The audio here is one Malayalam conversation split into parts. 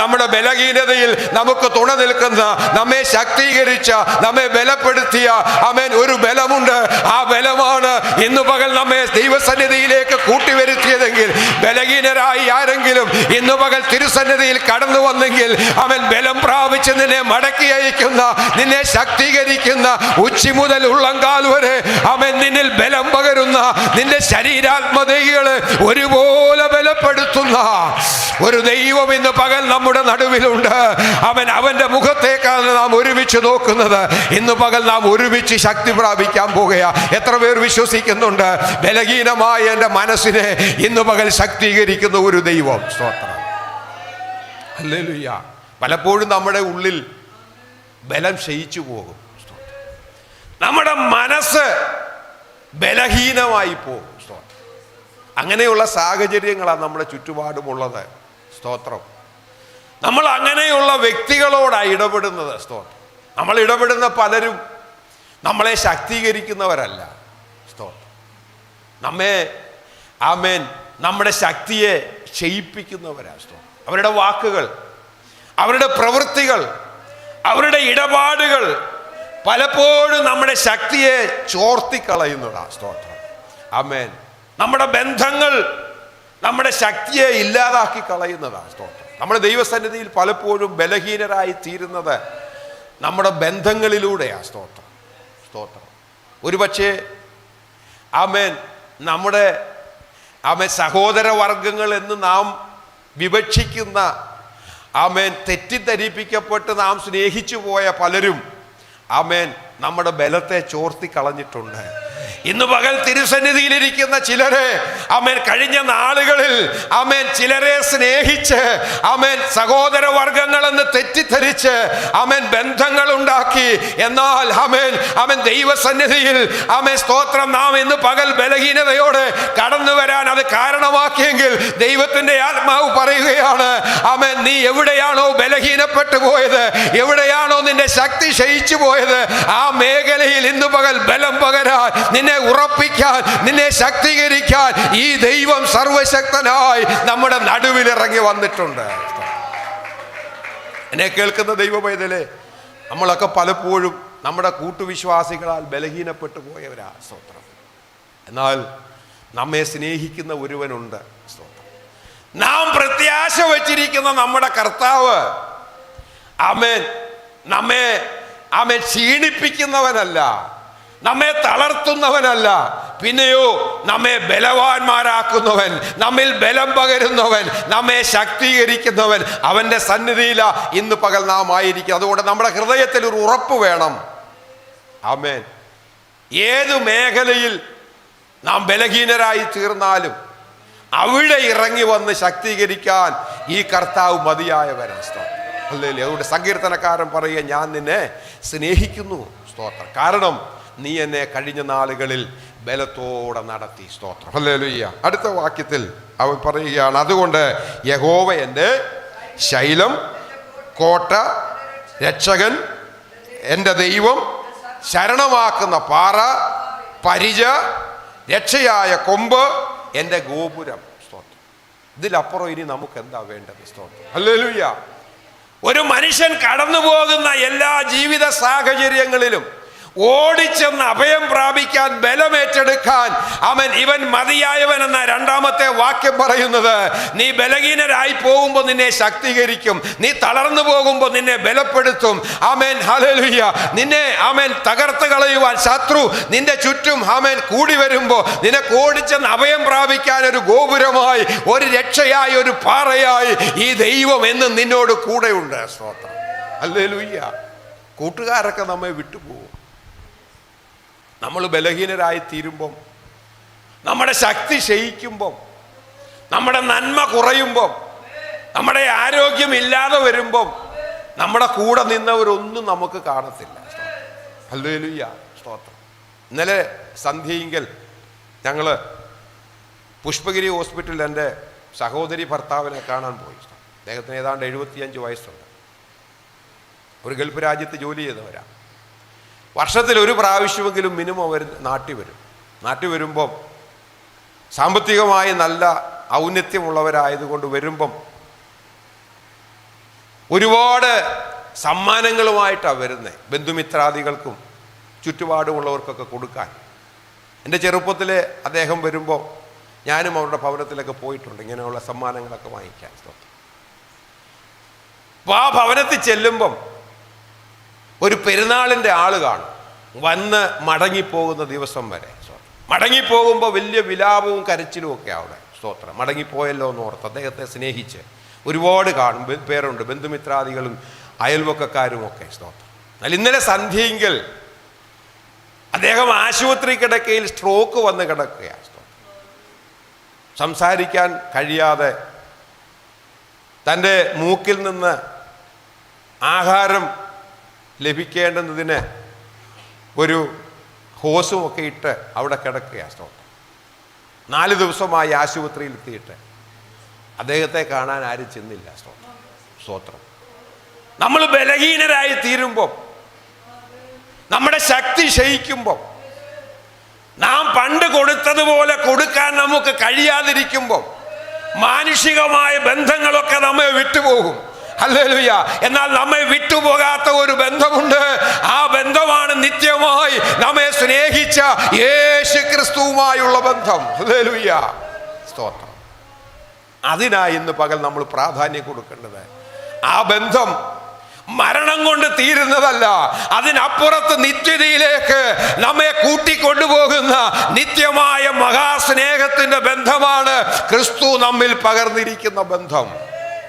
നമ്മുടെ ബലഹീനതയിൽ നമുക്ക് തുണ നിൽക്കുന്ന, നമ്മെ ശക്തീകരിച്ച, നമ്മെ ബലപ്പെടുത്തിയ ആമേൻ ഒരു ബലമുണ്ട്. ആ ബലമാണ് ഇന്ന് പകൽ നമ്മെ ദൈവസന്നിധിയിലേക്ക് കൂട്ടിവരുത്തിയതെങ്കിൽ, ബലഹീനരായി ആരെങ്കിലും ഇന്ന് പകൽ തിരുസന്നിധിയിൽ കടന്നു വന്നെങ്കിൽ, അവൻ ബലം പ്രാപിച്ച് നിന്നെ മടക്കി അയക്കുന്ന, നിന്നെ ശക്തീകരിക്കുന്ന, ഉച്ചി മുതൽ ഉള്ളങ്കാൽ വരെ അവൻ നിന്നിൽ ബലം പകരുന്ന, നിന്റെ ശരീരാത്മതകളെ ഒരുപോലെ ബലപ്പെടുത്തുന്ന ഒരു ദൈവം ഇന്ന് പകൽ നമ്മുടെ നടുവിലുണ്ട്. അവന്റെ മുഖത്തേക്കാണ് നാം ഒരുമിച്ച് നോക്കുന്നത്. ഇന്ന് പകൽ നാം ഒരുമിച്ച് ശക്തി പ്രാപിക്കാൻ പോകുക. എത്ര പേർ വിശ്വസിക്കുന്നുണ്ട്? ബലഹീനമായ എൻ്റെ മനസ്സിനെ ഇന്ന് പകൽ ശക്തീകരിക്കുന്ന ഒരു ദൈവം. സ്തോത്രം, ഹല്ലേലൂയ. പലപ്പോഴും നമ്മുടെ ഉള്ളിൽ ബലം ക്ഷയിച്ചു പോകും. നമ്മുടെ മനസ്സ് ബലഹീനമായി പോകും. അങ്ങനെയുള്ള സാഹചര്യങ്ങളാണ് നമ്മുടെ ചുറ്റുപാടുമുള്ളത്. സ്തോത്രം. നമ്മൾ അങ്ങനെയുള്ള വ്യക്തികളോടാണ് ഇടപെടുന്നത്. സ്തോത്രം. നമ്മൾ ഇടപെടുന്ന പലരും നമ്മളെ ശക്തീകരിക്കുന്നവരല്ല. സ്തോത്രം. നമ്മുടെ ശക്തിയെ ക്ഷയിപ്പിക്കുന്നവരാണ്. സ്തോത്രം. അവരുടെ വാക്കുകൾ, അവരുടെ പ്രവൃത്തികൾ, അവരുടെ ഇടപാടുകൾ പലപ്പോഴും നമ്മുടെ ശക്തിയെ ചോർത്തിക്കളയുന്നതാണ്. സ്തോത്രം. ആമേൻ. നമ്മുടെ ബന്ധങ്ങൾ നമ്മുടെ ശക്തിയെ ഇല്ലാതാക്കി കളയുന്നതാണ്. സ്തോത്രം. നമ്മുടെ ദൈവസന്നിധിയിൽ പലപ്പോഴും ബലഹീനരായി തീരുന്നത് നമ്മുടെ ബന്ധങ്ങളിലൂടെയാണ്. സ്തോത്രം. സ്തോത്രം. ഒരുപക്ഷെ ആമേൻ നമ്മുടെ സഹോദരവർഗങ്ങൾ എന്ന് നാം വിവക്ഷിക്കുന്ന ആമേൻ തെറ്റിദ്ധരിപ്പിക്കപ്പെട്ട് നാം സ്നേഹിച്ചു പോയ പലരും ആമേൻ നമ്മുടെ ബലത്തെ ചോർത്തി കളഞ്ഞിട്ടുണ്ട്. ഇന്ന് പകൽ തിരുസന്നിധിയിലിരിക്കുന്ന ചിലരെ ആമേൻ കഴിഞ്ഞ നാളുകളിൽ ആമേൻ ചിലരെ സ്നേഹിച്ച് ആമേൻ സഹോദരവർഗങ്ങളെന്ന് തെറ്റിദ്ധരിച്ച് ആമേൻ ബന്ധങ്ങൾ ഉണ്ടാക്കി. എന്നാൽ ആമേൻ ദൈവസന്നിധിയിൽ ആമേൻ സ്തോത്രം നാം ഇന്ന് പകൽ ബലഹീനതയോടെ കടന്നു വരാൻ അത് കാരണമാക്കിയെങ്കിൽ ദൈവത്തിന്റെ ആത്മാവ് പറയുകയാണ്, ആമേൻ നീ എവിടെയാണോ ബലഹീനപ്പെട്ടു പോയത്, എവിടെയാണോ നിന്റെ ശക്തി ക്ഷയിച്ചു പോയത്, ആ മേഖലയിൽ ഇന്ന് പകൽ ബലം പകരാൻ, നിന്നെ ഉറപ്പിക്കാൻ, നിന്നെ ശക്തീകരിക്കാൻ ഈ ദൈവം സർവശക്തനായി നമ്മുടെ നടുവിൽ ഇറങ്ങി വന്നിട്ടുണ്ട്. എന്നെ കേൾക്കുന്ന ദൈവപൈതലേ, നമ്മളൊക്കെ പലപ്പോഴും നമ്മുടെ കൂട്ടുവിശ്വാസികളാൽ ബലഹീനപ്പെട്ടു പോയവരാ. സ്തോത്രം. എന്നാൽ നമ്മെ സ്നേഹിക്കുന്ന ഒരുവനുണ്ട്. സ്തോത്രം. നാം പ്രത്യാശ വച്ചിരിക്കുന്ന നമ്മുടെ കർത്താവ് ആമേൻ നമ്മെ ക്ഷീണിപ്പിക്കുന്നവനല്ല, നമ്മെ തളർത്തുന്നവനല്ല, പിന്നെയോ നമ്മെ ബലവാന്മാരാക്കുന്നവൻ, നമ്മിൽ ബലം പകരുന്നവൻ, നമ്മെ ശക്തീകരിക്കുന്നവൻ. അവന്റെ സന്നിധിയില ഇന്ന് പകൽ നാം ആയിരിക്കും. അതുകൊണ്ട് നമ്മുടെ ഹൃദയത്തിൽ ഒരു ഉറപ്പ് വേണം. ആമേൻ. ഏതു മേഖലയിൽ നാം ബലഹീനരായി തീർന്നാലും അവിടെ ഇറങ്ങി വന്ന് ശക്തീകരിക്കാൻ ഈ കർത്താവ് മതിയായവനാണ്. അല്ലേ? അതുകൊണ്ട് സങ്കീർത്തനക്കാരൻ പറയുക, ഞാൻ നിന്നെ സ്നേഹിക്കുന്നു. സ്തോത്രം. കാരണം നീ എന്നെ കഴിഞ്ഞ നാളുകളിൽ ബലത്തോടെ നടത്തി. സ്തോത്രം. ഹല്ലേലൂയ. അടുത്ത വാക്യത്തിൽ അവൻ പറയുകയാണ്, അതുകൊണ്ട് യഹോവ എൻ്റെ ശൈലം, കോട്ട, രക്ഷകൻ, എൻ്റെ ദൈവം, ശരണമാക്കുന്ന പാറ, പരിച, രക്ഷയായ കൊമ്പ്, എൻ്റെ ഗോപുരം. സ്തോത്രം. ഇതിലപ്പുറം ഇനി നമുക്ക് എന്താ വേണ്ടത്? സ്തോത്രം. ഹല്ലേലൂയ. ഒരു മനുഷ്യൻ കടന്നു പോകുന്ന എല്ലാ ജീവിത സാഹചര്യങ്ങളിലും ഓടിച്ചെന്ന് അഭയം പ്രാപിക്കാൻ, ബലമേറ്റെടുക്കാൻ ഇവൻ മതിയായവൻ എന്ന രണ്ടാമത്തെ വാക്യം പറയുന്നത്. നീ ബലഹീനരായി പോകുമ്പോൾ നിന്നെ ശക്തീകരിക്കും, നീ തളർന്നു പോകുമ്പോൾ നിന്നെ ബലപ്പെടുത്തും. ആമേൻ. ഹല്ലേലൂയ. നിന്നെ ആമേൻ തകർത്ത് കളയുവാൻ ശത്രു നിന്റെ ചുറ്റും ആമേൻ കൂടി വരുമ്പോൾ നിനക്ക് ഓടിച്ചെന്ന് അഭയം പ്രാപിക്കാൻ ഒരു ഗോപുരമായി, ഒരു രക്ഷയായി, ഒരു പാറയായി ഈ ദൈവം എന്നും നിന്നോട് കൂടെയുണ്ട്. സ്തോത്രം. ഹല്ലേലൂയ. കൂട്ടുകാരൊക്കെ നമ്മെ വിട്ടുപോകും. നമ്മൾ ബലഹീനരായി തീരുമ്പം, നമ്മുടെ ശക്തി ക്ഷയിക്കുമ്പം, നമ്മുടെ നന്മ കുറയുമ്പം, നമ്മുടെ ആരോഗ്യം ഇല്ലാതെ വരുമ്പം നമ്മുടെ കൂടെ നിന്നവരൊന്നും നമുക്ക് കാണത്തില്ല. ഹല്ലേലൂയ. സ്തോത്രം. ഇന്നലെ സന്ധ്യയെങ്കിൽ ഞങ്ങൾ പുഷ്പഗിരി ഹോസ്പിറ്റലിൽ എൻ്റെ സഹോദരി ഭർത്താവിനെ കാണാൻ പോയി. അദ്ദേഹത്തിന് ഏതാണ്ട് 75 വയസ്സുണ്ട്. ഒരു ഗൾഫ് രാജ്യത്ത് ജോലി ചെയ്തവരാണ്. വർഷത്തിൽ ഒരു പ്രാവശ്യമെങ്കിലും മിനിമം അവർ നാട്ടിൽ വരും. നാട്ടിൽ വരുമ്പം സാമ്പത്തികമായി നല്ല ഔന്നത്യമുള്ളവരായതുകൊണ്ട് വരുമ്പം ഒരുപാട് സമ്മാനങ്ങളുമായിട്ടാണ് വരുന്നത്, ബന്ധുമിത്രാദികൾക്കും ചുറ്റുപാടുമുള്ളവർക്കൊക്കെ കൊടുക്കാൻ. എൻ്റെ ചെറുപ്പത്തിൽ അദ്ദേഹം വരുമ്പോൾ ഞാനും അവരുടെ ഭവനത്തിലൊക്കെ പോയിട്ടുണ്ട് ഇങ്ങനെയുള്ള സമ്മാനങ്ങളൊക്കെ വാങ്ങിക്കാൻ. അപ്പോൾ ആ ഭവനത്തിൽ ചെല്ലുമ്പം ഒരു പെരുന്നാളിൻ്റെ ആൾ കാണും, വന്ന് മടങ്ങിപ്പോകുന്ന ദിവസം വരെ. മടങ്ങിപ്പോകുമ്പോൾ വലിയ വിലാപവും കരച്ചിലും ഒക്കെ അവിടെ. സ്തോത്രം. മടങ്ങിപ്പോയല്ലോ എന്ന് ഓർത്ത് അദ്ദേഹത്തെ സ്നേഹിച്ച് ഒരുപാട് കാണും പേരുണ്ട്, ബന്ധുമിത്രാദികളും അയൽവക്കക്കാരും ഒക്കെ. സ്തോത്രം. എന്നാൽ ഇന്നലെ സന്ധ്യയെങ്കിൽ അദ്ദേഹം ആശുപത്രി കിടക്കയിൽ സ്ട്രോക്ക് വന്ന് കിടക്കുകയാണ്. സംസാരിക്കാൻ കഴിയാതെ തൻ്റെ മൂക്കിൽ നിന്ന് ആഹാരം ലഭിക്കേണ്ടുന്നതിന് ഒരു ഹോസുമൊക്കെ ഇട്ട് അവിടെ കിടക്കുകയാണ്. സ്തോത്രം. 4 ദിവസമായി ആശുപത്രിയിൽ എത്തിയിട്ട് അദ്ദേഹത്തെ കാണാൻ ആരും ചെന്നില്ല. സ്തോത്രം. നമ്മൾ ബലഹീനരായി തീരുമ്പം, നമ്മുടെ ശക്തി ക്ഷയിക്കുമ്പം, നാം പണ്ട് കൊടുത്തതുപോലെ കൊടുക്കാൻ നമുക്ക് കഴിയാതിരിക്കുമ്പോൾ മാനുഷികമായ ബന്ധങ്ങളൊക്കെ നമ്മെ വിട്ടുപോകും. ഹല്ലേലൂയ. എന്നാൽ നമ്മെ വിട്ടുപോകാത്ത ഒരു ബന്ധമുണ്ട്. ആ ബന്ധമാണ് നിത്യമായി നമ്മെ സ്നേഹിച്ച യേശു ക്രിസ്തുവുമായുള്ള ബന്ധം. ഹല്ലേലൂയ. സ്തോത്രം. അതിനായി ഇന്ന് പകൽ നമ്മൾ പ്രാധാന്യം കൊടുക്കേണ്ടത്. ആ ബന്ധം മരണം കൊണ്ട് തീരുന്നതല്ല, അതിനപ്പുറത്ത് നിത്യതയിലേക്ക് നമ്മെ കൂട്ടിക്കൊണ്ടുപോകുന്ന നിത്യമായ മഹാസ്നേഹത്തിന്റെ ബന്ധമാണ് ക്രിസ്തു നമ്മിൽ പകർന്നിരിക്കുന്ന ബന്ധം.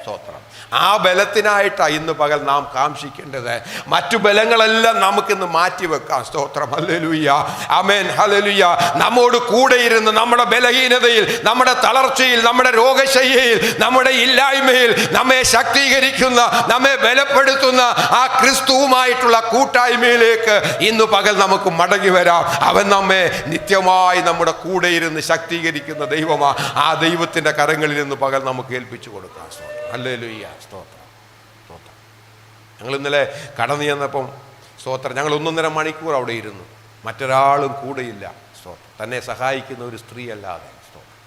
സ്തോത്രം. ആ ബലത്തിനായിട്ടാണ് ഇന്ന് പകൽ നാം കാംക്ഷിക്കേണ്ടത്. മറ്റു ബലങ്ങളെല്ലാം നമുക്കിന്ന് മാറ്റിവെക്കാം. സ്തോത്രം. ഹല്ലേലൂയ. ആമേൻ. ഹല്ലേലൂയ. നമ്മോട് കൂടെ ഇരുന്ന് നമ്മുടെ ബലഹീനതയിൽ, നമ്മുടെ തളർച്ചയിൽ, നമ്മുടെ രോഗശയ്യയിൽ, നമ്മുടെ ഇല്ലായ്മയിൽ നമ്മെ ശക്തീകരിക്കുന്ന, നമ്മെ ബലപ്പെടുത്തുന്ന ആ ക്രിസ്തുവുമായിട്ടുള്ള കൂട്ടായ്മയിലേക്ക് ഇന്ന് പകൽ നമുക്ക് മടങ്ങി വരാം. അവൻ നമ്മെ നിത്യമായി നമ്മുടെ കൂടെ ഇരുന്ന് ശക്തീകരിക്കുന്ന ദൈവമാണ്. ആ ദൈവത്തിൻ്റെ കരങ്ങളിൽ നിന്ന് പകൽ നമുക്ക് ഏൽപ്പിച്ചു കൊടുക്കാം. ഹല്ലേലൂയ. സ്തോത്രം. സ്തോത്രം. ഞങ്ങൾ ഇന്നലെ കടന്നു ചെന്നപ്പം സ്തോത്രം, ഞങ്ങൾ 1.5 മണിക്കൂർ അവിടെ ഇരുന്നു. മറ്റൊരാളും കൂടെയില്ല. സ്തോത്രം. തന്നെ സഹായിക്കുന്ന ഒരു സ്ത്രീ അല്ലാതെ. സ്തോത്രം.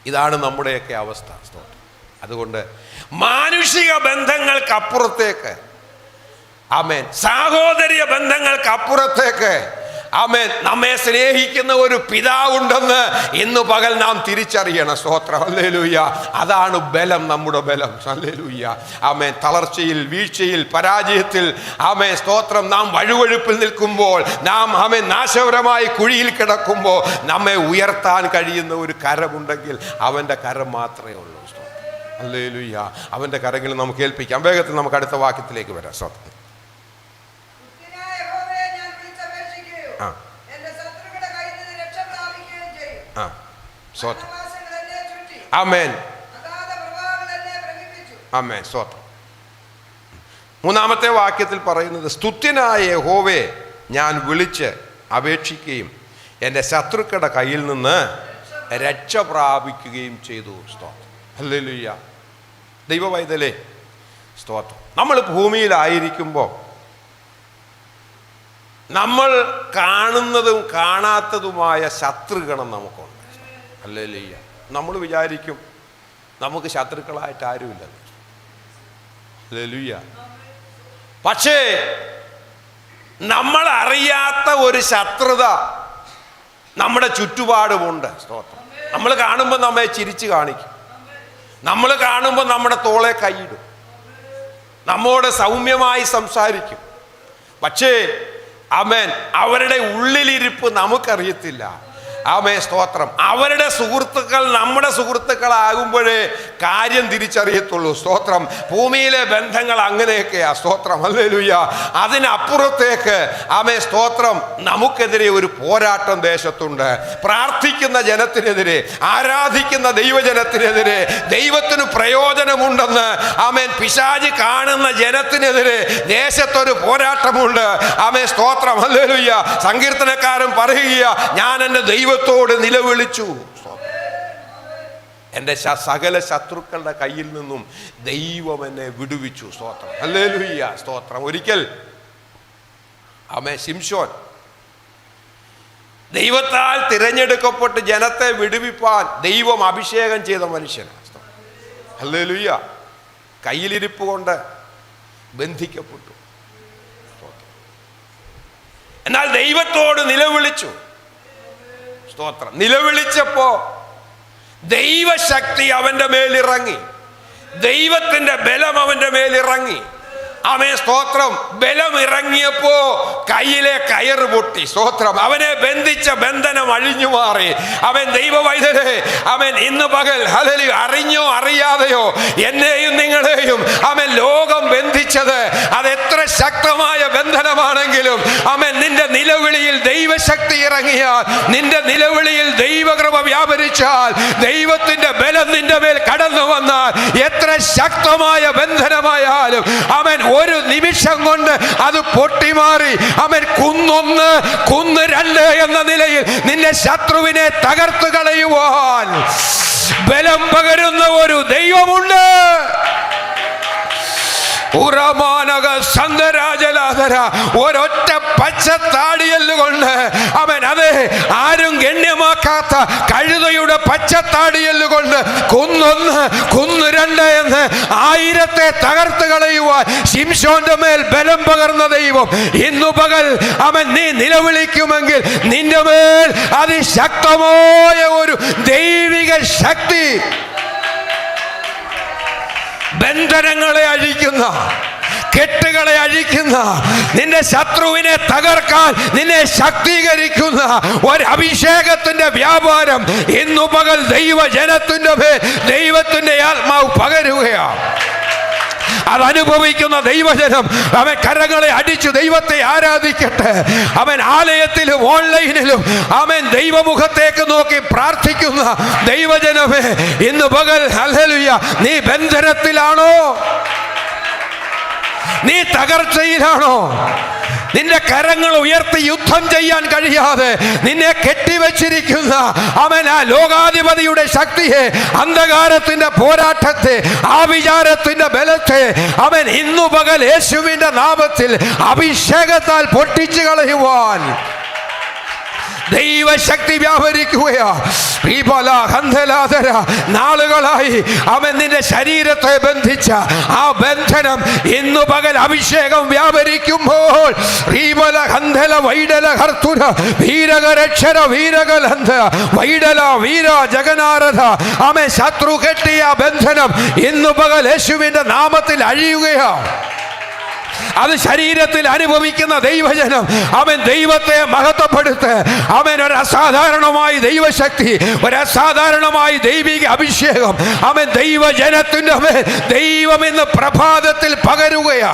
ഇതാണ് നമ്മുടെയൊക്കെ അവസ്ഥ. സ്തോത്രം. അതുകൊണ്ട് മാനുഷിക ബന്ധങ്ങൾക്കപ്പുറത്തേക്ക്, ആമേൻ, സാഹോദര്യ ബന്ധങ്ങൾക്കപ്പുറത്തേക്ക്, ആമേൻ, നമ്മെ സ്നേഹിക്കുന്ന ഒരു പിതാവുണ്ടെന്ന് ഇന്ന് പകൽ നാം തിരിച്ചറിയണം. സ്തോത്രം. ഹല്ലേലൂയ. അതാണ് ബലം, നമ്മുടെ ബലം. ഹല്ലേലൂയ. ആമേൻ. തളർച്ചയിൽ, വീഴ്ചയിൽ, പരാജയത്തിൽ, ആമേൻ, സ്തോത്രം, നാം വഴുവഴുപ്പിൽ നിൽക്കുമ്പോൾ, നാം ആമേൻ നാശപരമായി കുഴിയിൽ കിടക്കുമ്പോൾ നമ്മെ ഉയർത്താൻ കഴിയുന്ന ഒരു കരമുണ്ടെങ്കിൽ അവൻ്റെ കരം മാത്രമേ ഉള്ളൂ. ഹല്ലേലൂയ. അവൻ്റെ കരങ്ങളിൽ നമുക്ക് ഏൽപ്പിക്കാം. വേഗത്തിൽ നമുക്ക് അടുത്ത വാക്യത്തിലേക്ക് വരാം. സ്തോത്രം. ആമേൻ. ആമേൻ. സ്തോത്രം. 3-ാമത്തെ വാക്യത്തിൽ പറയുന്നത്, സ്തുത്യനായ യഹോവേ ഞാൻ വിളിച്ച് അപേക്ഷിക്കുകയും എൻ്റെ ശത്രുക്കളുടെ കയ്യിൽ നിന്ന് രക്ഷ പ്രാപിക്കുകയും ചെയ്തു. സ്തോത്രം. ഹല്ലേലൂയ. ദൈവവൈതലേ, സ്തോത്രം. നമ്മൾ ഭൂമിയിലായിരിക്കുമ്പോൾ നമ്മൾ കാണുന്നതും കാണാത്തതുമായ ശത്രുഗണം നമുക്കുണ്ട്. ഹല്ലേലൂയ. നമ്മൾ വിചാരിക്കും നമുക്ക് ശത്രുക്കളായിട്ട് ആരുമില്ല. ഹല്ലേലൂയ. പക്ഷേ നമ്മൾ അറിയാത്ത ഒരു ശത്രുത നമ്മുടെ ചുറ്റുപാടുമുണ്ട്. സ്തോത്രം. നമ്മൾ കാണുമ്പോൾ നമ്മെ ചിരിച്ച് കാണിക്കും, നമ്മൾ കാണുമ്പോൾ നമ്മുടെ തോളെ കൈയിടും, നമ്മോട് സൗമ്യമായി സംസാരിക്കും. പക്ഷേ ആമേൻ, അവരുടെ ഉള്ളിലിരിപ്പ് നമുക്കറിയത്തില്ല. ആമേൻ. സ്തോത്രം. അവരുടെ സുഹൃത്തുക്കൾ നമ്മുടെ സുഹൃത്തുക്കളാകുമ്പോഴേ കാര്യം തിരിച്ചറിയത്തുള്ളൂ. സ്തോത്രം. ഭൂമിയിലെ ബന്ധങ്ങൾ അങ്ങനെയൊക്കെയാ. സ്തോത്രം. ഹല്ലേലൂയ. അതിനപ്പുറത്തേക്ക് ആമേൻ, സ്തോത്രം, നമുക്കെതിരെ ഒരു പോരാട്ടം ദേശത്തുണ്ട്. പ്രാർത്ഥിക്കുന്ന ജനത്തിനെതിരെ, ആരാധിക്കുന്ന ദൈവജനത്തിനെതിരെ, ദൈവത്തിന് പ്രയോജനമുണ്ടെന്ന് ആമേൻ പിശാച് കാണുന്ന ജനത്തിനെതിരെ ദേശത്തൊരു പോരാട്ടമുണ്ട്. ആമേൻ. സ്തോത്രം. ഹല്ലേലൂയ. സങ്കീർത്തനക്കാരൻ പറയുക, ഞാൻ എൻ്റെ ദൈവത്തോട് നിലവിളിച്ചു, എൻ്റെ സകല ശത്രുക്കളുടെ കയ്യിൽ നിന്നും ദൈവം എന്നെ വിടുവിച്ചു. സ്തോത്രം. ഹല്ലേലൂയ. സ്തോത്രം. ഒരിക്കൽ ആമേൻ, ശിംശോൻ ദൈവത്താൽ തിരഞ്ഞെടുക്കപ്പെട്ട് ജനത്തെ വിടുവിപ്പാൻ ദൈവം അഭിഷേകം ചെയ്ത മനുഷ്യനാണ്. ഹല്ലേലൂയ. കയ്യിലിരിപ്പ് കൊണ്ട് ബന്ധിക്കപ്പെട്ടു. എന്നാൽ ദൈവത്തോട് നിലവിളിച്ചു. സ്തോത്രം. നിലവിളിച്ചപ്പോ ദൈവശക്തി അവന്റെ മേലിറങ്ങി, ദൈവത്തിന്റെ ബലം അവന്റെ മേലിറങ്ങി. അവൻ സ്തോത്രം. ബലം ഇറങ്ങിയപ്പോ കയ്യിലെ കയറ് പൊട്ടി. സ്തോത്രം. അവനെ ബന്ധിച്ച ബന്ധനം അഴിഞ്ഞു മാറി. അവൻ ദൈവവൈദ്യരെ, അവൻ ഇന്ന് പകൽ ഹല്ലേലൂയ അറിഞ്ഞോ അറിയാതെയോ എന്നെയും നിങ്ങളെയും അവൻ ലോകം ബന്ധിച്ചത് അതെത്ര ശക്തമായ ബന്ധനമാണെങ്കിലും അവൻ നിന്റെ നിലവിളിയിൽ ദൈവശക്തി ഇറങ്ങിയാൽ, നിന്റെ നിലവിളിയിൽ ദൈവകൃപ വ്യാപരിച്ചാൽ, ദൈവത്തിന്റെ ബലം നിന്റെ മേൽ കടന്നു വന്നാൽ, എത്ര ശക്തമായ ബന്ധനമായാലും അവൻ ഒരു നിമിഷം കൊണ്ട് അത് പൊട്ടിമാറി. അവൻ കുന്നൊന്ന് കുന്ന് രണ്ട് എന്ന നിലയിൽ നിന്റെ ശത്രുവിനെ തകർത്തു കളയുവാൻ ബലം പകരുന്ന ഒരു ദൈവമുണ്ട്. ഒരൊറ്റ പച്ച താടിയല്ലുകൊണ്ട് അവൻ, അതെ, ആരും ഗണ്യമാക്കാത്ത കഴുതയുടെ പച്ചത്താടിയല്ലുകൊണ്ട് കുന്നൊന്ന് കുന്ന് രണ്ട് എന്ന് 1000 തകർത്ത് കളയുവാൻ ശിംശോന്റെ മേൽ ബലം പകർന്ന ദൈവം ഇന്നു പകൽ അവൻ നീ നിലവിളിക്കുമെങ്കിൽ നിന്റെ മേൽ അതിശക്തമായ ഒരു ദൈവിക ശക്തി, ബന്ധനങ്ങളെ അഴിക്കുന്ന, കെട്ടുകളെ അഴിക്കുന്ന, നിന്റെ ശത്രുവിനെ തകർക്കാൻ നിന്നെ ശക്തീകരിക്കുന്ന ഒരു അഭിഷേകത്തിന്റെ വ്യാപാരം ഇന്നു പകൽ ദൈവജനത്തിന്റെ മേൽ ദൈവത്തിന്റെ ആത്മാവ് പകരുകയാണ്. അതനുഭവിക്കുന്ന ദൈവജനം അവൻ കരങ്ങളെ അടിച്ചു ദൈവത്തെ ആരാധിക്കട്ടെ. അവൻ ആലയത്തിലും ഓൺലൈനിലും അവൻ ദൈവമുഖത്തേക്ക് നോക്കി പ്രാർത്ഥിക്കുന്ന ദൈവജനമേ, ഇന്ന് പകൽ ഹല്ലേലൂയ നീ ബന്ധനത്തിലാണോ? നീ തകർച്ചയിലാണോ? നിന്റെ കരങ്ങൾ ഉയർത്തി യുദ്ധം ചെയ്യാൻ കഴിയാതെ നിന്നെ കെട്ടിവെച്ചിരിക്കുന്ന അവൻ ആ ലോകാധിപതിയുടെ ശക്തിയെ, അന്ധകാരത്തിന്റെ പോരാട്ടത്തെ, ആ വിചാരത്തിന്റെ ബലത്തെ അവൻ ഇന്നു പകൽ യേശുവിന്റെ നാമത്തിൽ അഭിഷേകത്താൽ പൊട്ടിച്ചു കളയുവാൻ ദൈവശക്തി വ്യാപരിക്കുകയാ. നാളുകളായി അവൻ നിന്റെ ശരീരത്തെ ബന്ധിച്ച ആ ബന്ധനം ഇന്നു പകൽ അഭിഷേകം വ്യാപരിക്കുമ്പോൾ അവൻ ശത്രു കെട്ടിയ ബന്ധനം ഇന്നു പകൽ യേശുവിന്റെ നാമത്തിൽ അഴിയുകയാ. അത് ശരീരത്തിൽ അനുഭവിക്കുന്ന ദൈവജനം അവൻ ദൈവത്തെ മഹത്വപ്പെടുത്ത്. അവൻ ഒരു അസാധാരണമായ ദൈവശക്തി, ഒരു അസാധാരണമായ ദൈവിക അഭിഷേകം അവൻ ദൈവജനത്തിന്റെ മേൽ ദൈവം ഇന്ന് പ്രഭാതത്തിൽ പകരുകയാ.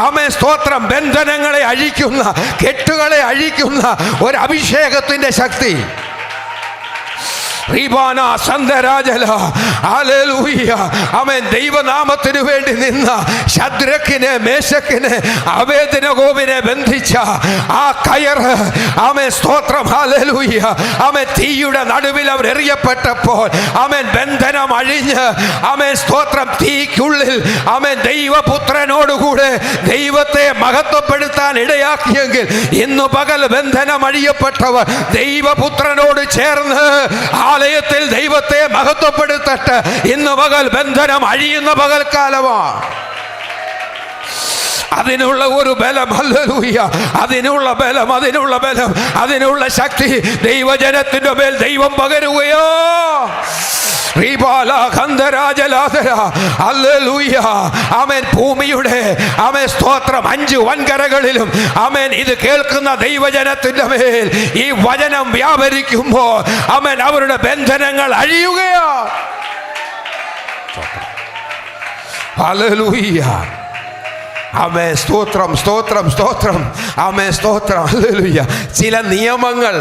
അവൻ സ്തോത്രം. ബന്ധനങ്ങളെ അഴിക്കുന്ന, കെട്ടുകളെ അഴിക്കുന്ന ഒരു അഭിഷേകത്തിന്റെ ശക്തി. അവൻ ദൈവനാമത്തിനു വേണ്ടി നിന്ന ശദ്രക്കിനെ, മേശക്കിനെ, അബേദ്നെഗോവിനെ ബന്ധിച്ച ആ കയറ് അവൻ സ്തോത്രം. ഹല്ലേലൂയ. അവൻ തീയുടെ നടുവിൽ അവർ എറിയപ്പെട്ടപ്പോൾ അവൻ ബന്ധനം അഴിഞ്ഞ് അവൻ സ്തോത്രം തീക്കുള്ളിൽ അവൻ ദൈവപുത്രനോടുകൂടെ ദൈവത്തെ മഹത്വപ്പെടുത്താൻ ഇടയാക്കിയെങ്കിൽ ഇന്നു പകൽ ബന്ധനം അഴിയപ്പെട്ടവർ ദൈവപുത്രനോട് ചേർന്ന് ആലയത്തിൽ ദൈവത്തെ മഹത്വപ്പെടുത്തട്ടെ. ഇന്ന് പകൽ ബന്ധനം അഴിയുന്ന പകൽക്കാലമാണ്. അതിനുള്ള ഒരു ബലം, ഹല്ലേലൂയ, അതിനുള്ള ബലം, അതിനുള്ള ബലം, അതിനുള്ള ശക്തി ദൈവജനത്തിന്റെ മേൽ ദൈവം പകരുകയോ. അവൻ ഭൂമിയുടെ അവൻ സ്തോത്രം 5 വൻകരകളിലും അവൻ ഇത് കേൾക്കുന്ന ദൈവജനത്തിന്റെ മേൽ ഈ വചനം വ്യാപരിക്കുമ്പോൾ അവൻ അവരുടെ ബന്ധനങ്ങൾ അഴിയുകയോ. ഹല്ലേലൂയ. ആമേൻ. സ്തോത്രം, സ്തോത്രം, സ്തോത്രം. ആമേൻ. സ്തോത്രം. ഹല്ലേലൂയ. ചില നിയമങ്ങൾ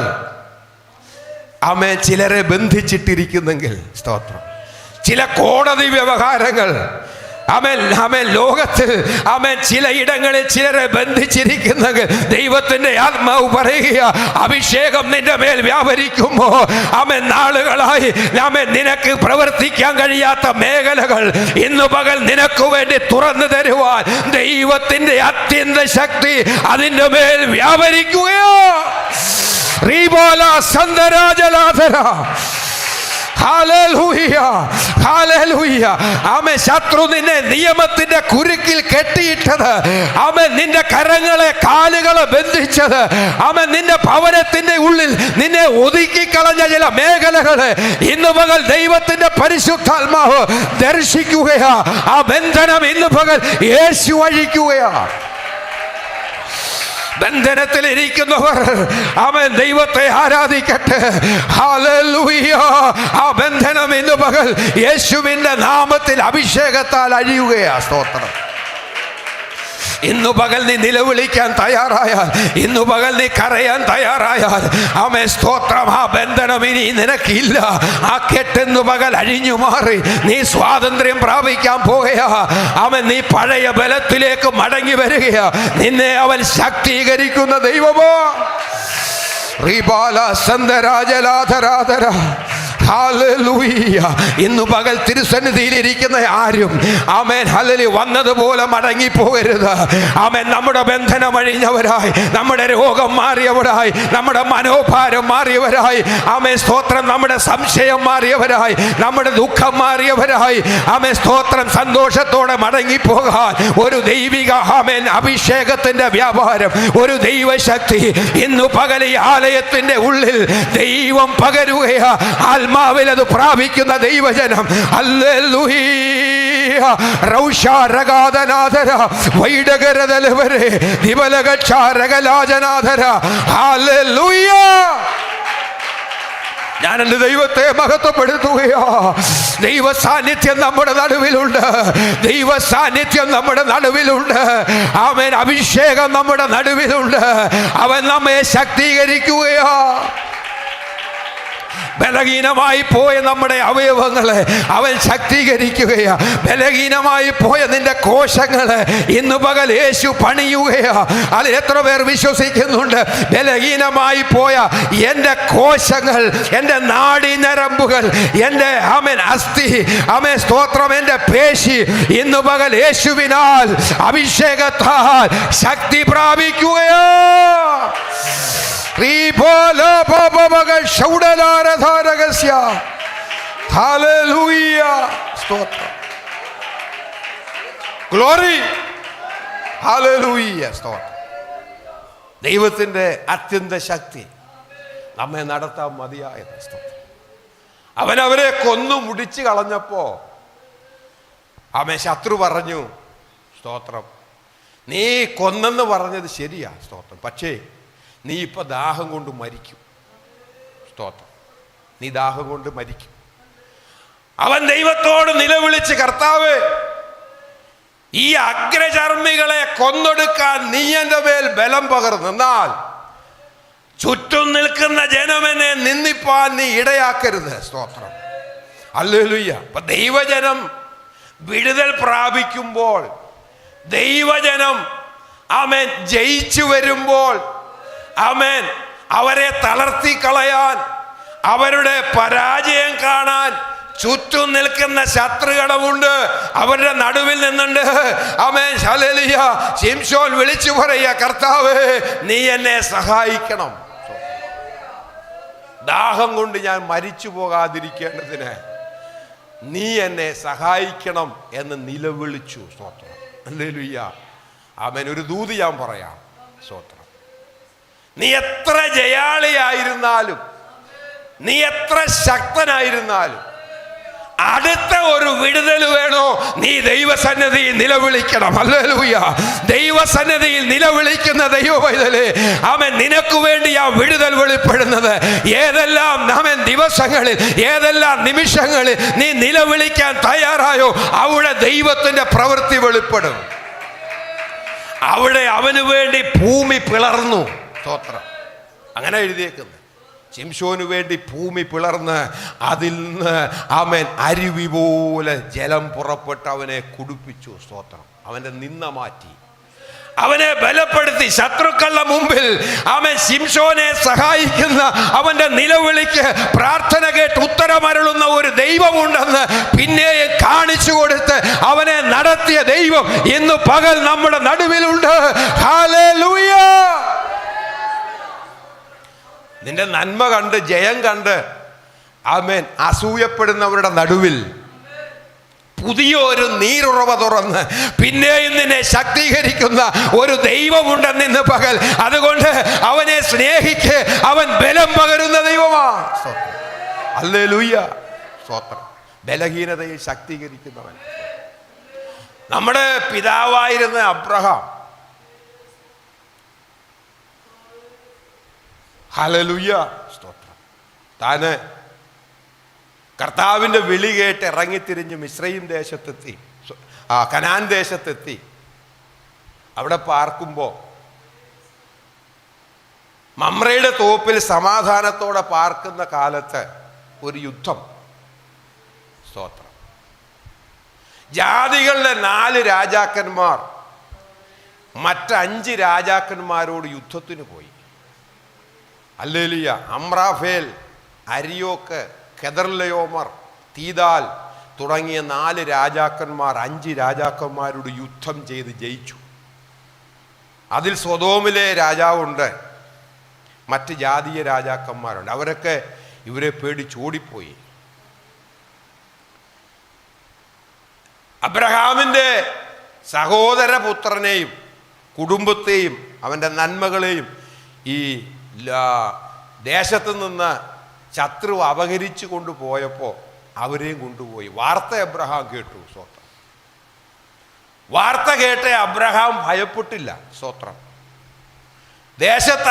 ആമേൻ ചിലരെ ബന്ധിച്ചിട്ടിരിക്കുന്നെങ്കിൽ സ്തോത്രം. ചില കോടതി വ്യവഹാരങ്ങൾ ആമേൻ ലോകത്തിൽ ആമേൻ ചിലയിടങ്ങളിൽ ചിലരെ ബന്ധിച്ചിരിക്കുന്നെങ്കിൽ ദൈവത്തിന്റെ ആത്മാവ് പറയുക, അഭിഷേകം നിന്റെ മേൽ വ്യാപരിക്കുമ്പോ ആമേൻ നാളുകളായി ആമേൻ നിനക്ക് പ്രവർത്തിക്കാൻ കഴിയാത്ത മേഖലകൾ ഇന്നു പകൽ നിനക്ക് വേണ്ടി തുറന്നു തരുവാൻ ദൈവത്തിന്റെ അത്യന്ത ശക്തി അതിന്റെ മേൽ വ്യാപരിക്കുകയോ. Hallelujah, hallelujah. ആമേൻ. ശത്രു നിന്നെ നിയമത്തിന്റെ കുരുക്കിൽ കെട്ടിയിട്ടത്, ആമേൻ, നിന്റെ കരങ്ങളെ കാലുകളെ ബന്ധിച്ചത്, ആമേൻ, നിന്റെ ഭവനത്തിന്റെ ഉള്ളിൽ നിന്നെ ഒതുക്കിക്കളഞ്ഞ ചില മേഖലകളെ ഇന്ന് പകൽ ദൈവത്തിന്റെ പരിശുദ്ധാത്മാവ് ദർശിക്കുകയാ. ആ ബന്ധനം ഇന്ന് പകൽ യേശു അഴിക്കുകയാ. ബന്ധനത്തിൽ ഇരിക്കുന്നവർ അവൻ ദൈവത്തെ ആരാധിക്കട്ടെ. ഹല്ലേലൂയ. ആ ബന്ധനം ഇന്ന് പകൽ യേശുവിന്റെ നാമത്തിൽ അഭിഷേകത്താൽ അഴിയുകയാ. സ്തോത്രം. ഇന്നു പകൽ നീ നിലവിളിക്കാൻ തയ്യാറായാൽ, ഇന്നു പകൽ നീ കരയാൻ തയ്യാറായാൽ, ആമേൻ, സ്തോത്രം, ആ ബന്ധനം ഇനി നിനക്കില്ല. ആ കെട്ടെന്നു പകൽ അഴിഞ്ഞു മാറി നീ സ്വാതന്ത്ര്യം പ്രാപിക്കാൻ പോവുകയാ. ആമേൻ. നീ പഴയ ബലത്തിലേക്ക് മടങ്ങി വരികയാ. നിന്നെ അവൻ ശക്തീകരിക്കുന്ന ദൈവമോ. റിബാല സന്ദരാജലാധരാധര. ഹല്ലേലൂയ. ഇന്നു പകൽ തിരുസന്നിധിയിലിരിക്കുന്ന ആരും, ആമേൻ, ഹല്ലേലൂയ, വന്നതുപോലെ മടങ്ങിപ്പോകരുത്. ആമേൻ. നമ്മുടെ ബന്ധനം അഴിഞ്ഞവരായി, നമ്മുടെ രോഗം മാറിയവരായി, നമ്മുടെ മനോഭാരം മാറിയവരായി, ആമേൻ, സ്തോത്രം, നമ്മുടെ സംശയം മാറിയവരായി, നമ്മുടെ ദുഃഖം മാറിയവരായി, ആമേൻ, സ്തോത്രം, സന്തോഷത്തോടെ മടങ്ങിപ്പോകാൻ ഒരു ദൈവിക, ആമേൻ, അഭിഷേകത്തിന്റെ വ്യാപാരം, ഒരു ദൈവശക്തി ഇന്നു പകൽ ഈ ആലയത്തിന്റെ ഉള്ളിൽ ദൈവം പകരുകയാ. ആത്മാവിൽ അത് പ്രാപിക്കുന്ന ദൈവജനം. ഹല്ലേലൂയ. റൗഷാരഗാദനാദര വൈഡഗരദലവരെ ദിവലഗക്ഷാരഗലാജനാദര. ഹല്ലേലൂയ. ഞാൻ എൻ്റെ ദൈവത്തെ മഹത്വപ്പെടുത്തുകയോ. ദൈവ സാന്നിധ്യം നമ്മുടെ നടുവിലുണ്ട്. ദൈവ സാന്നിധ്യം നമ്മുടെ നടുവിലുണ്ട്. അവൻ അഭിഷേകം നമ്മുടെ നടുവിലുണ്ട്. അവൻ നമ്മെ ശക്തീകരിക്കുകയോ. ബലഹീനമായി പോയ നമ്മുടെ അവയവങ്ങളെ അവൻ ശക്തീകരിക്കുകയാ. ബലഹീനമായി പോയ നിന്റെ കോശങ്ങളെ ഇന്ന് പകൽ യേശു പണിയുകയാ. അത് എത്ര പേർ വിശ്വസിക്കുന്നുണ്ട്? ബലഹീനമായി പോയ എൻ്റെ കോശങ്ങൾ, എൻ്റെ നാഡീഞരമ്പുകൾ, എൻ്റെ ആമേൻ അസ്ഥി, ആമേൻ, സ്തോത്രം, എൻ്റെ പേശി ഇന്ന് പകൽ യേശുവിനാൽ അഭിഷേകത്താൽ ശക്തി പ്രാപിക്കുകയോ. ദൈവത്തിന്റെ അത്യന്ത ശക്തി നമ്മെ നടത്താൻ മതിയായത്. അവൻ അവരെ കൊന്നു മുടിച്ചു കളഞ്ഞപ്പോ അവൻ ശത്രു പറഞ്ഞു, സ്തോത്രം, നീ കൊന്നെന്ന് പറഞ്ഞത് ശരിയാ, സ്തോത്രം, പക്ഷേ നീ ഇപ്പൊ ദാഹം കൊണ്ട് മരിക്കും. സ്തോത്രം. നീ ദാഹം കൊണ്ട് മരിക്കും. അവൻ ദൈവത്തോട് നിലവിളിച്ച്, കർത്താവേ, ഈ അഗ്രചർമ്മികളെ കൊന്നൊടുക്കാൻ നീ എൻ്റെ മേൽ ബലം പകർന്നാൽ ചുറ്റും നിൽക്കുന്ന ജനമെന്നെ നിന്ദിപ്പാൻ നീ ഇടയാക്കരുത്. സ്തോത്രം. ഹല്ലേലൂയ. അപ്പൊ ദൈവജനം വിടുതൽ പ്രാപിക്കുമ്പോൾ, ദൈവജനം ആമേൻ ജയിച്ചു വരുമ്പോൾ, ആമേൻ, അവരെ തളർത്തി കളയാൻ, അവരുടെ പരാജയം കാണാൻ ചുറ്റും നിൽക്കുന്ന ശത്രുഗണമുണ്ട്. അവരുടെ നടുവിൽ നിന്നുണ്ട്, ആമേൻ, ഹല്ലേലൂയ, ശിംശോൻ വിളിച്ചു പറയുക, കർത്താവേ, നീ എന്നെ സഹായിക്കണം. ദാഹം കൊണ്ട് ഞാൻ മരിച്ചു പോകാതിരിക്കേണ്ടതിന് നീ എന്നെ സഹായിക്കണം എന്ന് നിലവിളിച്ചു. സ്തോത്രം. ഹല്ലേലൂയ. ആമേൻ. ഒരു ദൂത് ഞാൻ പറയാം. സ്തോത്രം. നീ എത്ര ജയാളിയായിരുന്നാലും, നീ എത്ര ശക്തനായിരുന്നാലും, അടുത്ത ഒരു വിടുതൽ വേണോ, നീ ദൈവസന്നിധിയിൽ നിലവിളിക്കണം. ഹല്ലേലൂയ. ദൈവസന്നിധിയിൽ നിലവിളിക്കുന്ന ദൈവപൈതലേ, അവൻ നിനക്ക് വേണ്ടി ആ വിടുതൽ വെളിപ്പെടുന്നത്. ഏതെല്ലാം അവൻ ദിവസങ്ങളിൽ, ഏതെല്ലാം നിമിഷങ്ങളിൽ നീ നിലവിളിക്കാൻ തയ്യാറായോ, അവിടെ ദൈവത്തിന്റെ പ്രവൃത്തി വെളിപ്പെടും. അവിടെ അവന് വേണ്ടി ഭൂമി പിളർന്നു. സ്തോത്രം. അങ്ങനെ എഴുതിയേക്കുന്നത്. ശിംശോന് വേണ്ടി ഭൂമി പിളർന്ന് അതിൽ നിന്ന് ആമേൻ അരുവി പോലെ ജലം പുറപ്പെട്ട് അവനെ കുടിപ്പിച്ചു. സ്തോത്രം. അവന്റെ നിന്ന മാറ്റി, അവനെ ബലപ്പെടുത്തി. ശത്രുക്കളുടെ മുമ്പിൽ അവൻ ശിംശോനെ സഹായിക്കുന്ന, അവന്റെ നിലവിളിക്ക് പ്രാർത്ഥന കേട്ട് ഉത്തരമരുളുന്ന ഒരു ദൈവമുണ്ടെന്ന് പിന്നെയും കാണിച്ചു കൊടുത്ത് അവനെ നടത്തിയ ദൈവം ഇന്ന് പകൽ നമ്മുടെ നടുവിലുണ്ട്. ഹല്ലേലൂയ. നിന്റെ നന്മ കണ്ട്, ജയം കണ്ട് ആമേൻ, അസൂയപ്പെടുന്നവരുടെ നടുവിൽ പുതിയൊരു നീരുറവ തുറന്ന് പിന്നെയും നിന്നെ ശക്തീകരിക്കുന്ന ഒരു ദൈവമുണ്ടെന്ന് ഇന്ന് പകൽ. അതുകൊണ്ട് അവനെ സ്നേഹിക്ക്, അവൻ ബലം പകരുന്ന ദൈവമാണ്. ഹല്ലേലൂയ, സ്തോത്രം. ബലഹീനതയിൽ ശക്തീകരിക്കുന്നവൻ. നമ്മുടെ പിതാവായിരുന്ന അബ്രഹാം, ഹല്ലേലൂയ, സ്തോത്രം, താന് കർത്താവിൻ്റെ വിളി കേട്ട് ഇറങ്ങിത്തിരിഞ്ഞ് മിസ്രയീം ദേശത്തെത്തി, കനാൻ ദേശത്തെത്തി. അവിടെ പാർക്കുമ്പോൾ മമ്രയുടെ തോപ്പിൽ സമാധാനത്തോടെ പാർക്കുന്ന കാലത്ത് ഒരു യുദ്ധം. സ്തോത്രം. ജാതികളുടെ 4 രാജാക്കന്മാർ മറ്റ് 5 രാജാക്കന്മാരോട് യുദ്ധത്തിന് പോയി. ഹല്ലേലൂയ. അമ്രാഫേൽ, അരിയോക്ക്, കെദർലയോമർ, തീദാൽ തുടങ്ങിയ 4 രാജാക്കന്മാർ 5 രാജാക്കന്മാരോട് യുദ്ധം ചെയ്ത് ജയിച്ചു. അതിൽ സ്വദോമിലെ രാജാവുണ്ട്, മറ്റ് ജാതീയ രാജാക്കന്മാരുണ്ട്. അവരൊക്കെ ഇവരെ പേടിച്ചോടിപ്പോയി. അബ്രഹാമിൻ്റെ സഹോദരപുത്രനെയും കുടുംബത്തെയും അവൻ്റെ നന്മകളെയും ഈ ദേശത്ത് നിന്ന് ശത്രു അപഹരിച്ചു കൊണ്ടുപോയപ്പോൾ അവരെയും കൊണ്ടുപോയി. വാർത്ത അബ്രഹാം കേട്ടു. സ്തോത്രം. വാർത്ത കേട്ട് അബ്രഹാം ഭയപ്പെട്ടില്ല. സ്തോത്രം. ദേശത്ത്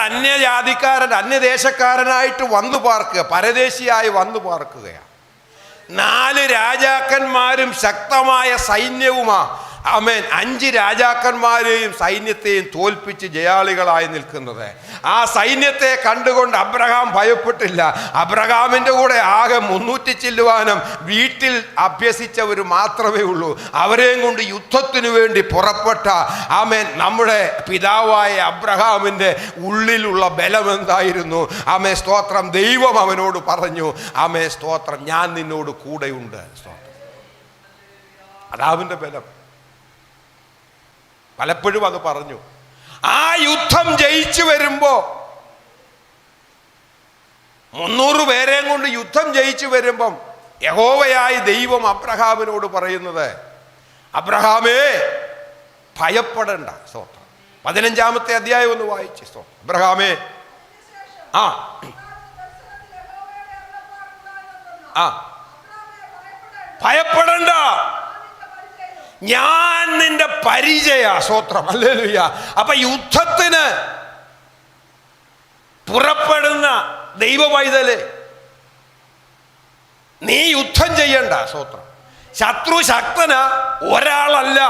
അന്യദേശക്കാരനായിട്ട് വന്നു പാർക്കുക, പരദേശിയായി വന്നു പാർക്കുകയാണ്. 4 രാജാക്കന്മാരും ശക്തമായ സൈന്യവുമാ. ആമേൻ. 5 രാജാക്കന്മാരെയും സൈന്യത്തെയും തോൽപ്പിച്ച് ജയാളികളായി നിൽക്കുന്നത്. ആ സൈന്യത്തെ കണ്ടുകൊണ്ട് അബ്രഹാം ഭയപ്പെട്ടില്ല. അബ്രഹാമിൻ്റെ കൂടെ ആകെ 300 ചില്ലുവാനും വീട്ടിൽ അഭ്യസിച്ചവർ മാത്രമേ ഉള്ളൂ. അവരെയും കൊണ്ട് യുദ്ധത്തിനു വേണ്ടി പുറപ്പെട്ട ആമേൻ നമ്മുടെ പിതാവായ അബ്രഹാമിൻ്റെ ഉള്ളിലുള്ള ബലം എന്തായിരുന്നു? ആമേ സ്തോത്രം. ദൈവം അവനോട് പറഞ്ഞു, ആമേ സ്തോത്രം, ഞാൻ നിന്നോട് കൂടെയുണ്ട്. സ്തോത്രം. അതാവിൻ്റെ ബലം. പലപ്പോഴും അത് പറഞ്ഞു. ആ യുദ്ധം ജയിച്ചു വരുമ്പോ 300 പേരെയും കൊണ്ട് യുദ്ധം ജയിച്ചു വരുമ്പം യഹോവയായ ദൈവം അബ്രഹാമിനോട് പറയുന്നത്, അബ്രഹാമേ ഭയപ്പെടണ്ട. സ്തോത്രം. 15-ാമത്തെ അധ്യായം ഒന്ന് വായിച്ച്. സ്തോത്രം. അബ്രഹാമേ ഭയപ്പെടണ്ട, ഞാൻ നിന്റെ പരിചയ. സ്തോത്രം. ഹല്ലേലൂയ. അപ്പൊ യുദ്ധത്തിന് പുറപ്പെടുന്ന ദൈവവൈതലേ, നീ യുദ്ധം ചെയ്യണ്ട. സ്തോത്രം. ശത്രു ശക്തന ഒരാളല്ല.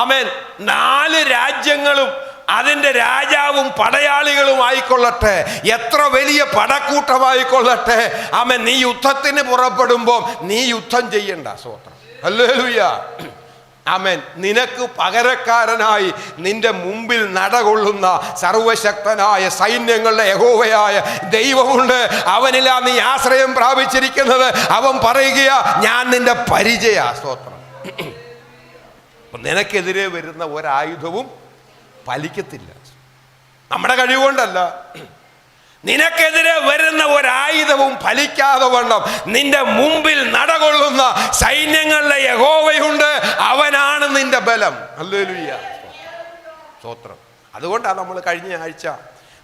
ആമേൻ. 4 രാജ്യങ്ങളും അതിൻ്റെ രാജാവും പടയാളികളും ആയിക്കൊള്ളട്ടെ, എത്ര വലിയ പടക്കൂട്ടമായിക്കൊള്ളട്ടെ, ആമേൻ, നീ യുദ്ധത്തിന് പുറപ്പെടുമ്പോൾ നീ യുദ്ധം ചെയ്യണ്ട. സ്തോത്രം. ഹല്ലേലൂയ. ആമേൻ. നിനക്ക് പകരക്കാരനായി നിന്റെ മുമ്പിൽ നടകൊള്ളുന്ന സർവശക്തനായ സൈന്യങ്ങളുടെ യഹോവയായ ദൈവമുണ്ട്. അവനിലാ നീ ആശ്രയം പ്രാപിച്ചിരിക്കുന്നത്. അവൻ പറയുകയാ, ഞാൻ നിന്റെ പരിചയ. സ്തോത്രം. നിനക്കെതിരെ വരുന്ന ഒരായുധവും ഫലിക്കത്തില്ല. നമ്മുടെ കഴിവുകൊണ്ടല്ല, നിനക്കെതിരെ വരുന്ന ഒരായുധവും ഫലിക്കാതെ വണ്ണം നിന്റെ മുമ്പിൽ നടകൊള്ളുന്ന സൈന്യങ്ങളുടെ യഹോവയുണ്ട്. അവനാണ് നിന്റെ ബലം. ഹല്ലേലൂയ. സ്തോത്രം. അതുകൊണ്ടാണ് നമ്മൾ കഴിഞ്ഞ ആഴ്ച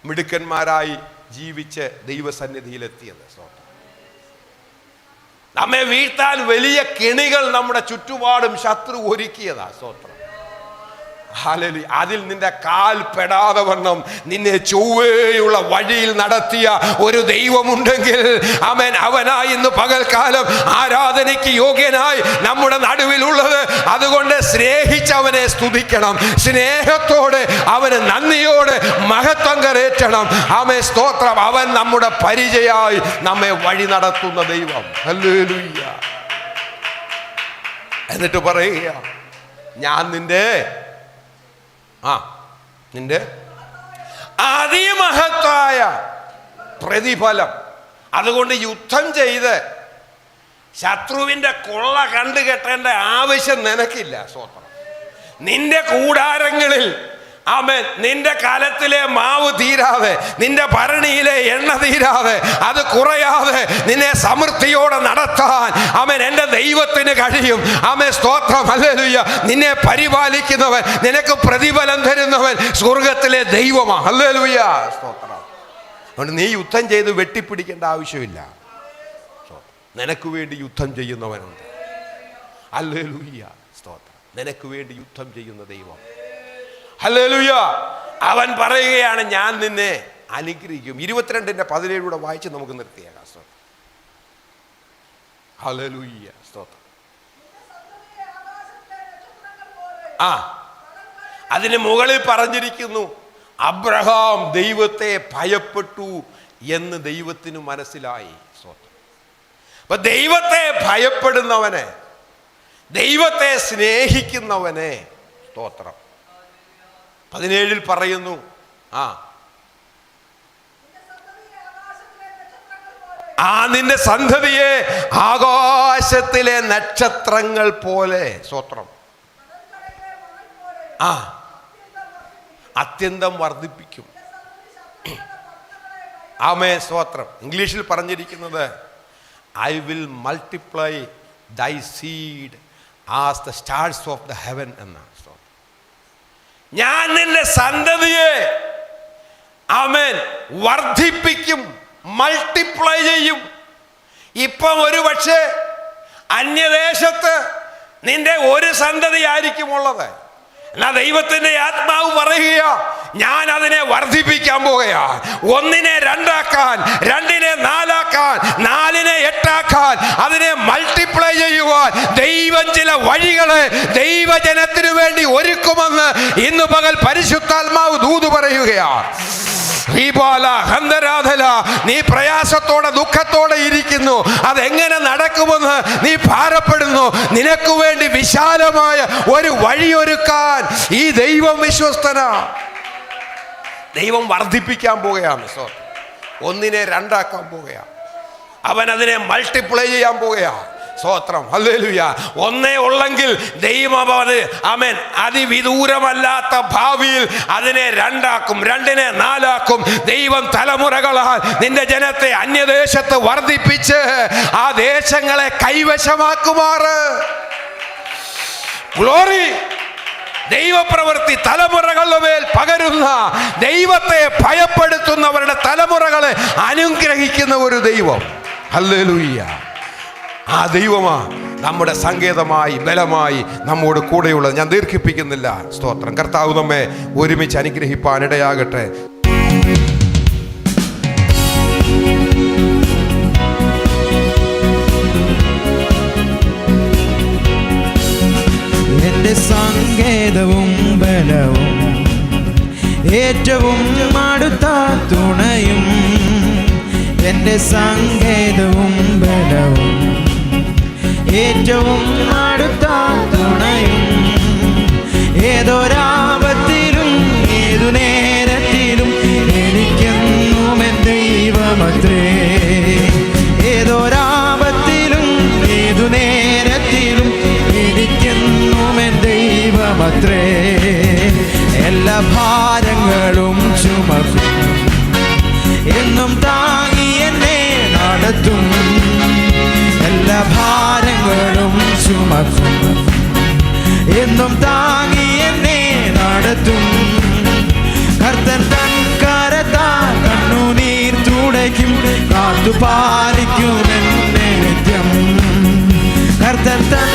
മിടുക്കന്മാരായി ജീവിച്ച് ദൈവസന്നിധിയിലെത്തിയത്. സ്തോത്രം. നമ്മെ വീഴ്ത്താൻ വലിയ കെണികൾ നമ്മുടെ ചുറ്റുപാടും ശത്രു ഒരുക്കിയതാ. സ്തോത്രം. ഹല്ലേലൂയ. അതിൽ നിന്റെ കാൽ പെടാതെ വണ്ണം നിന്നെ ചൊവ്വേയുള്ള വഴിയിൽ നടത്തിയ ഒരു ദൈവമുണ്ടെങ്കിൽ ആമേൻ, അവനായി ഇന്ന് പകൽക്കാലം ആരാധനയ്ക്ക് യോഗ്യനായി നമ്മുടെ നടുവിലുള്ളത്. അതുകൊണ്ട് സ്നേഹിച്ചവനെ സ്തുതിക്കണം, സ്നേഹത്തോടെ അവന് നന്ദിയോടെ മഹത്വം കരേറ്റണം. ആമേൻ സ്തോത്രം. അവൻ നമ്മുടെ പരിചയമായി നമ്മെ വഴി നടത്തുന്ന ദൈവം. ഹല്ലേലൂയ. എന്നിട്ട് പറയുക, ഞാൻ നിന്റെ അതിമഹത്തായ പ്രതിഫലം. അതുകൊണ്ട് യുദ്ധം ചെയ്ത് ശത്രുവിൻ്റെ കൊള്ള കണ്ടു കെട്ടേണ്ട ആവശ്യം നിനക്കില്ല. സ്തോത്രം. നിന്റെ കൂടാരങ്ങളിൽ ആമേൻ. നിന്റെ കലത്തിലെ മാവ് തീരാതെ, നിന്റെ ഭരണിയിലെ എണ്ണ തീരാതെ, അത് കുറയാതെ നിന്നെ സമൃദ്ധിയോടെ നടത്താൻ ആമേൻ എൻ്റെ ദൈവത്തിന് കഴിയും. ആമേൻ, സ്തോത്രം, ഹല്ലേലൂയ. നിന്നെ പരിപാലിക്കുന്നവൻ, നിനക്ക് പ്രതിഫലം തരുന്നവൻ സ്വർഗത്തിലെ ദൈവമാണ്. ഹല്ലേലൂയ, സ്തോത്രം. അതുകൊണ്ട് നീ യുദ്ധം ചെയ്ത് വെട്ടിപ്പിടിക്കേണ്ട ആവശ്യമില്ല. നിനക്ക് വേണ്ടി യുദ്ധം ചെയ്യുന്നവനുണ്ട്. ഹല്ലേലൂയ, സ്തോത്രം. നിനക്ക് വേണ്ടി യുദ്ധം ചെയ്യുന്ന ദൈവം. ഹല്ലേലൂയ. അവൻ പറയുകയാണ്, ഞാൻ നിന്നെ അനുഗ്രഹിക്കും. 22:17 വായിച്ച് നമുക്ക് നിർത്തിയേക്കാം. സ്തോത്രം, ഹല്ലേലൂയ, സ്തോത്രം. അതിന് മുകളിൽ പറഞ്ഞിരിക്കുന്നു, അബ്രഹാം ദൈവത്തെ ഭയപ്പെട്ടു എന്ന് ദൈവത്തിന് മനസ്സിലായി. സ്തോത്രം. അപ്പൊ ദൈവത്തെ ഭയപ്പെടുന്നവനെ, ദൈവത്തെ സ്നേഹിക്കുന്നവനെ, സ്തോത്രം, 17 പറയുന്നു, നിന്റെ സന്തതിയെ ആകാശത്തിലെ നക്ഷത്രങ്ങൾ പോലെ, സ്തോത്രം, അത്യന്തം വർദ്ധിപ്പിക്കും. ആമേൻ, സ്തോത്രം. ഇംഗ്ലീഷിൽ പറഞ്ഞിരിക്കുന്നത്, ഐ വിൽ മൾട്ടിപ്ലൈ ദൈ seed as the stars of the heaven എന്നാണ്. ഞാൻ നിന്റെ സന്തതിയെ ആമേൻ വർദ്ധിപ്പിക്കും, മൾട്ടിപ്ലൈ ചെയ്യും. ഇപ്പം ഒരു പക്ഷേ അന്യദേശത്ത് നിന്റെ ഒരു സന്തതി ആയിരിക്കും ഉള്ളത്. എന്നാ ദൈവത്തിന്റെ ആത്മാവ് പറയുക, ഞാൻ അതിനെ വർദ്ധിപ്പിക്കാൻ പോകുകയാ. 1-നെ 2ആക്കാൻ, 2-നെ 4ആക്കാൻ, 4-നെ 8ആക്കാൻ, അതിനെ മൾട്ടിപ്ലൈ ചെയ്യുവാൻ ദൈവം ചില വഴികളെ ദൈവജനത്തിനു വേണ്ടി ഒരുക്കുമെന്ന് ഇന്ന് പകൽ പരിശുദ്ധാത്മാവ് ദൂത് പറയുകയാണ്. നീ പ്രയാസത്തോടെ ദുഃഖത്തോടെ ഇരിക്കുന്നു, അതെങ്ങനെ നടക്കുമെന്ന് നീ ഭാരപ്പെടുന്നു. നിനക്ക് വേണ്ടി വിശാലമായ ഒരു വഴിയൊരുക്കാൻ ഈ ദൈവം വിശ്വസ്തനാ. ദൈവം വർദ്ധിപ്പിക്കാൻ പോവുകയാണ്. 1-നെ 2ആക്കാൻ പോവുകയാണ്. അവൻ അതിനെ മൾട്ടിപ്ലൈ ചെയ്യാൻ പോവുകയാണ്. സ്തോത്രം, ഹല്ലേലൂയ. 1 ഉള്ളെങ്കിൽ ദൈവം ആമേൻ അതിവിദൂരമല്ലാത്ത ഭാവിയിൽ അതിനെ 2ആക്കും, 2-നെ 4ആക്കും. ദൈവം തലമുറകളാൽ നിന്റെ ജനത്തെ അന്യദേശത്ത് വർദ്ധിപ്പിച്ച് ആ ദേശങ്ങളെ കൈവശമാക്കുമാറ്. ഗ്ലോറി. ദൈവപ്രവൃത്തി തലമുറകളുടെ മേൽ പകരുന്ന, ദൈവത്തെ ഭയപ്പെടുത്തുന്നവരുടെ തലമുറകളെ അനുഗ്രഹിക്കുന്ന ഒരു ദൈവം. ഹല്ലേലൂയ. ആ ദൈവമാ നമ്മുടെ സങ്കേതമായി, ബലമായി നമ്മോട് കൂടെയുള്ളത്. ഞാൻ ദീർഘിപ്പിക്കുന്നില്ല. സ്തോത്രം. കർത്താവ് നമ്മെ ഒരുമിച്ച് അനുഗ്രഹിപ്പാൻ ഇടയാകട്ടെ. എന്റെ സങ്കേതവും ബലവും ഏറ്റവും അടുത്ത തുണയും, എന്റെ സങ്കേതവും ബലവും ഏറ്റവും അടുത്ത തുണയും, ഏതൊരാപത്തിലും ഏതു നേരത്തിലും എനിക്കെന്നും എൻ ദൈവമത്രേ. ഏതൊരാപത്തിലും ഏതു നേരത്തിലും എനിക്കെന്നും എൻ ദൈവമത്രേ. എല്ലാ ഭാരങ്ങളും ചുമക്കും, എന്നും താങ്ങി എന്നെ നടത്തും. എല്ലാ ഭാരങ്ങളും ചുമക്കും, എന്നും താങ്ങി എന്നെ നടത്തും. കർത്തൻ തൻ കരത്താൽ കണ്ണുനീർ തുടയ്ക്കും, കാത്തുപാലിക്കും എന്നെ നിത്യം. കർത്തൻ തൻ